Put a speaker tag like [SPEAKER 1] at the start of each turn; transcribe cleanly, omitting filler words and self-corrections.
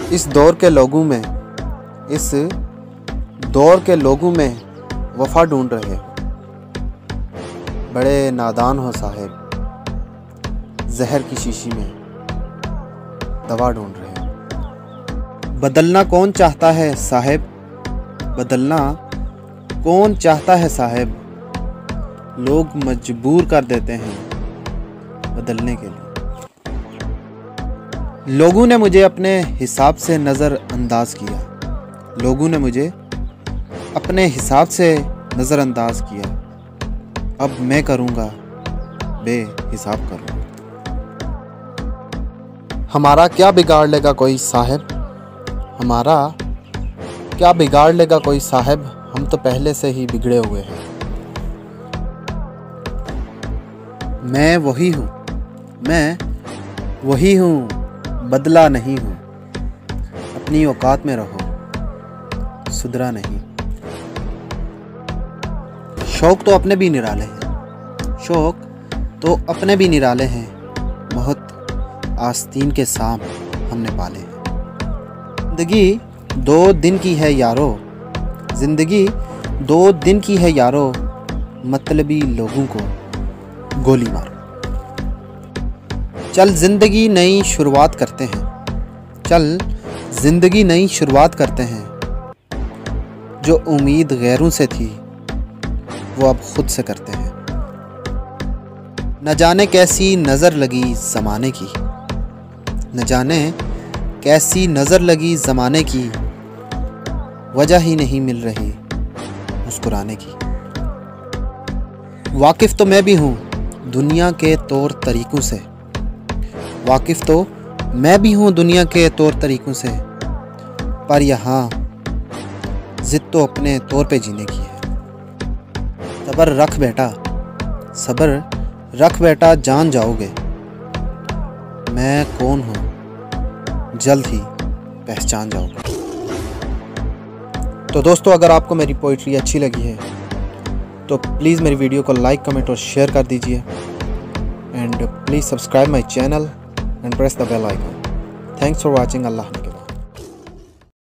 [SPEAKER 1] इस दौर के लोगों में वफा ढूंढ रहे हो, बड़े नादान हो साहिब, जहर की शीशी में दवा ढूंढ रहे हो। बदलना कौन चाहता है साहिब, बदलना कौन चाहता है साहिब, लोग मजबूर कर देते हैं बदलने के लिए। लोगों ने मुझे अपने हिसाब से नज़रअंदाज किया, लोगों ने मुझे अपने हिसाब से नज़रअंदाज किया, अब मैं करूँगा बेहिसाब करूँगा। हमारा क्या बिगाड़ लेगा कोई साहिब, हमारा क्या बिगाड़ लेगा कोई साहिब, हम तो पहले से ही बिगड़े हुए हैं। मैं वही हूँ, बदला नहीं हूँ, अपनी औकात में रहो, सुधरा नहीं। शौक तो अपने भी निराले हैं, बहुत आस्तीन के सांप हमने पाले हैं। ज़िंदगी 2 दिन की है यारो, ज़िंदगी 2 दिन की है यारो, मतलबी लोगों को गोली मारो। चल ज़िंदगी नई शुरुआत करते हैं, चल ज़िंदगी नई शुरुआत करते हैं, जो उम्मीद गैरों से थी वो अब खुद से करते हैं। न जाने कैसी नज़र लगी ज़माने की, न जाने कैसी नज़र लगी ज़माने की, वजह ही नहीं मिल रही मुस्कुराने की। वाकिफ़ तो मैं भी हूँ दुनिया के तौर तरीक़ों से, वाकिफ़ तो मैं भी हूँ दुनिया के तौर तरीक़ों से, पर यहाँ ज़िद तो अपने तौर पे जीने की है। सब्र रख बेटा जान जाओगे, मैं कौन हूँ जल्द ही पहचान जाओगे। तो दोस्तों, अगर आपको मेरी पोइट्री अच्छी लगी है तो प्लीज़ मेरी वीडियो को लाइक, कमेंट और शेयर कर दीजिए। And please subscribe my channel and press the bell icon. Thanks for watching. Allah.